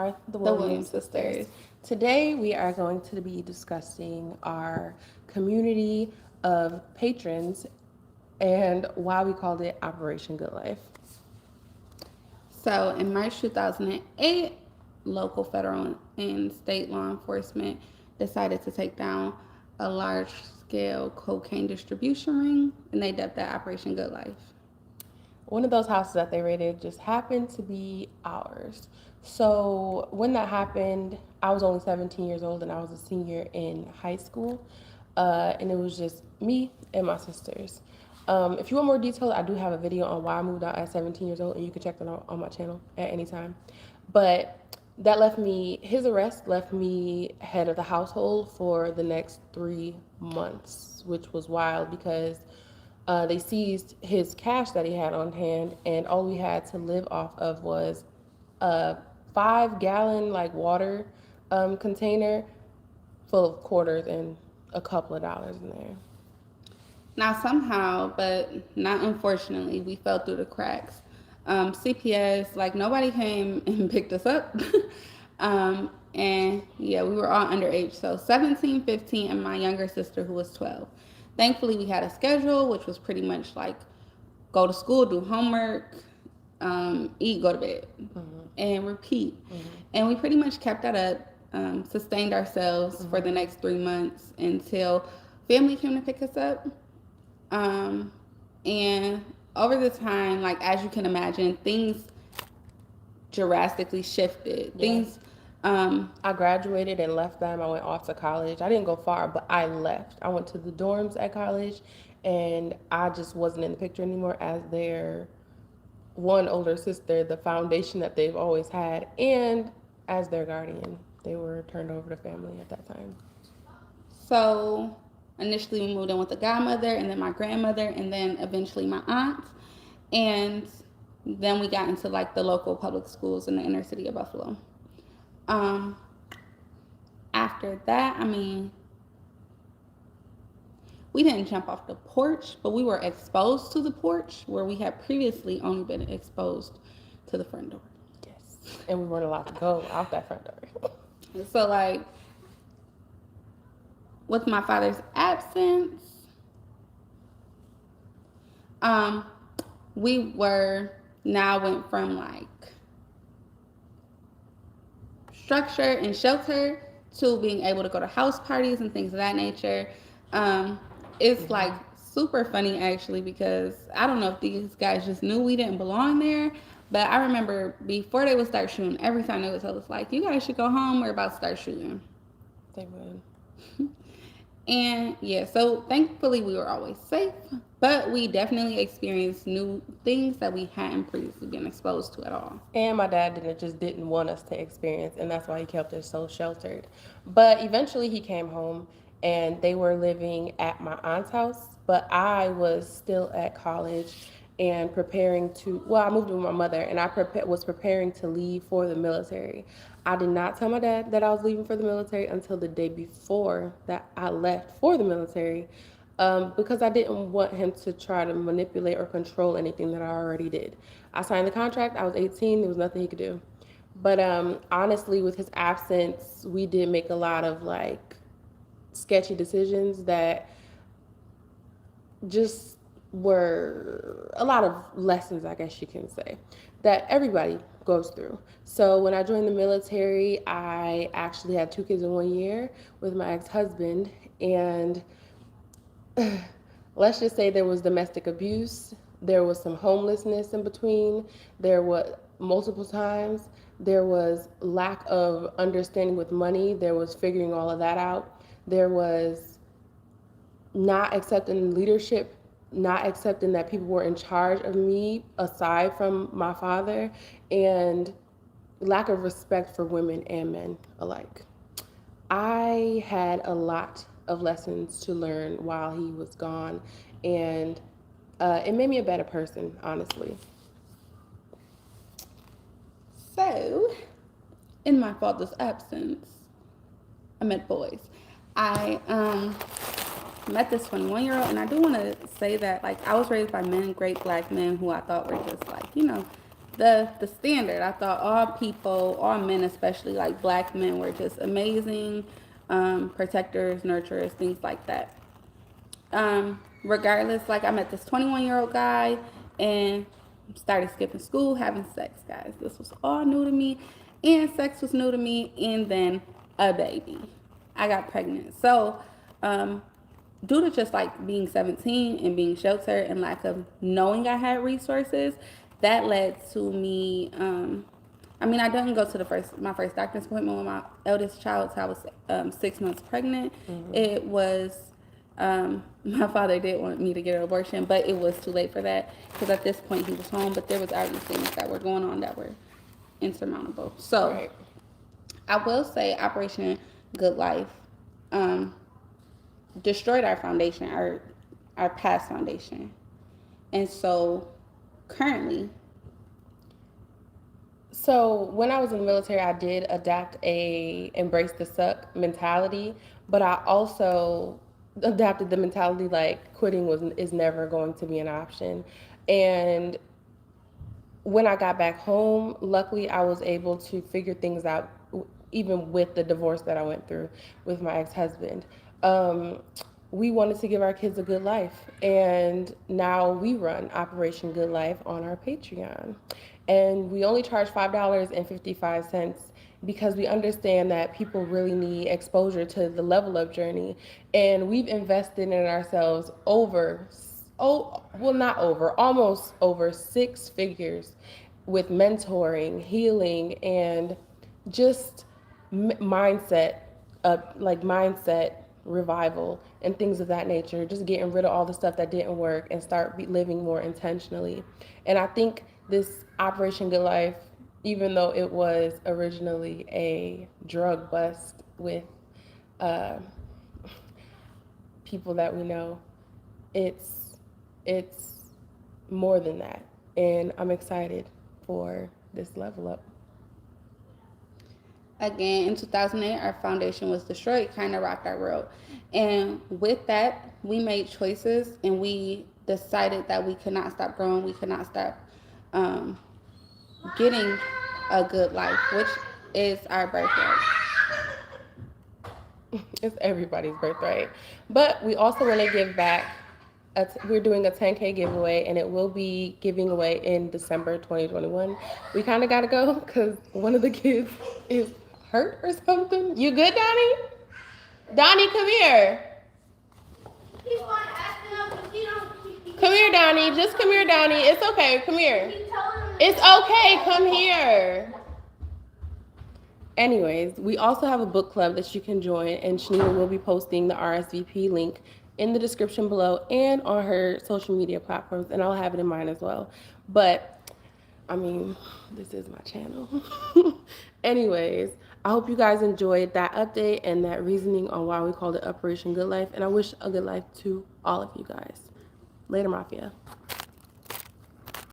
are the The Williams Williams sisters. sisters. Today we are going to be discussing our community of patrons and why we called it Operation Good Life. So in March 2008, local, federal, and state law enforcement decided to take down a large scale cocaine distribution ring, and they dubbed that Operation Good Life. One of those houses that they raided just happened to be ours. So when that happened, I was only 17 years old and I was a senior in high school. And it was just me and my sisters. If you want more detail, I do have a video on why I moved out at 17 years old, and you can check that out on my channel at any time. But that left me, his arrest left me head of the household for the next 3 months, which was wild because they seized his cash that he had on hand, and all we had to live off of was a 5 gallon like water container full of quarters and a couple of dollars in there. Now, somehow, but not unfortunately, we fell through the cracks. CPS, like nobody came and picked us up. And yeah, we were all underage. So 17, 15, and my younger sister who was 12. Thankfully, we had a schedule, which was pretty much like go to school, do homework, eat, go to bed, and repeat. And we pretty much kept that up, sustained ourselves for the next 3 months until family came to pick us up. And over the time, like as you can imagine, things drastically shifted. Yeah. Things, I graduated and left them. I went off to college. I didn't go far, but I left. I went to the dorms at college, and I just wasn't in the picture anymore as their one older sister, the foundation that they've always had, and as their guardian. They were turned over to family at that time. so initially we moved in with the godmother, and then my grandmother, and then eventually my aunt, and then we got into like the local public schools in the inner city of Buffalo. Um, After that, I mean, we didn't jump off the porch, but we were exposed to the porch where we had previously only been exposed to the front door. Yes. And we weren't allowed to go out that front door. So, like, with my father's absence, we were now went from like structure and shelter to being able to go to house parties and things of that nature. It's like super funny actually because I don't know if these guys just knew we didn't belong there, but I remember before they would start shooting, every time they would tell us like, "You guys should go home. We're about to start shooting." They would. And yeah, so thankfully we were always safe, but we definitely experienced new things that we hadn't previously been exposed to at all. And my dad didn't want us to experience, and that's why he kept us so sheltered. But eventually he came home, and they were living at my aunt's house, but I was still at college and preparing to, well, I moved with my mother, and was preparing to leave for the military. I did not tell my dad that I was leaving for the military until the day before that I left for the military, because I didn't want him to try to manipulate or control anything that I already did. I signed the contract. I was 18. There was nothing he could do. But honestly, with his absence, we did make a lot of like sketchy decisions that just were a lot of lessons, I guess you can say, that everybody goes through. So when I joined the military, I actually had 2 kids in 1 year with my ex-husband, and let's just say there was domestic abuse, there was some homelessness in between, there was multiple times, there was lack of understanding with money, there was figuring all of that out, there was not accepting leadership, not accepting that people were in charge of me aside from my father, and lack of respect for women and men alike. I had a lot of lessons to learn while he was gone, and it made me a better person, honestly. So, in my father's absence, I met boys. I met this 21-year-old, and I do want to say that like I was raised by men, great black men who I thought were just like, the standard. I thought all people, all men, especially like black men, were just amazing, protectors, nurturers, things like that. Regardless, like I met this 21-year-old guy and started skipping school, having sex, guys. This was all new to me, and sex was new to me, and then a baby. I got pregnant. So, due to just like being 17 and being sheltered and lack of knowing I had resources, that led to me. I mean, I didn't go to my first doctor's appointment with my eldest child till I was 6 months pregnant. It was my father did want me to get an abortion, but it was too late for that because at this point he was home. But there was already things that were going on that were insurmountable. So Right. I will say Operation Good Life um, destroyed our foundation, our past foundation, and so currently, So when I was in the military, I did adapt a embrace the suck mentality, but I also adapted the mentality like quitting was is never going to be an option. And when I got back home, luckily I was able to figure things out, even with the divorce that I went through with my ex husband. Um, we wanted to give our kids a good life, and now we run Operation Good Life on our Patreon. And we only charge $5.55 because we understand that people really need exposure to the level up journey. And we've invested in ourselves not over, almost over 6 figures with mentoring, healing, and just mindset, like mindset revival and things of that nature. Just getting rid of all the stuff that didn't work and start living more intentionally. And I think this Operation Good Life, even though it was originally a drug bust with uh, people that we know, it's more than that, and I'm excited for this level up. again, in 2008, our foundation was destroyed, kind of rocked our world. And with that, we made choices and we decided that we could not stop growing, we could not stop um, getting a good life, which is our birthright. It's everybody's birthright, but we also want to give back. We're doing a 10K giveaway, and it will be giving away in December 2021. We kind of got to go because one of the kids is hurt or something. You good, Donnie? Donnie, come here. Come here, Donnie. Just come here, Donnie. It's okay. Come here. It's okay. Come here. Anyways, we also have a book club that you can join, and Shanita will be posting the RSVP link in the description below and on her social media platforms, and I'll have it in mine as well. But I mean, this is my channel. Anyways, I hope you guys enjoyed that update and that reasoning on why we called it Operation Good Life, and I wish a good life to all of you guys. Later, Mafia.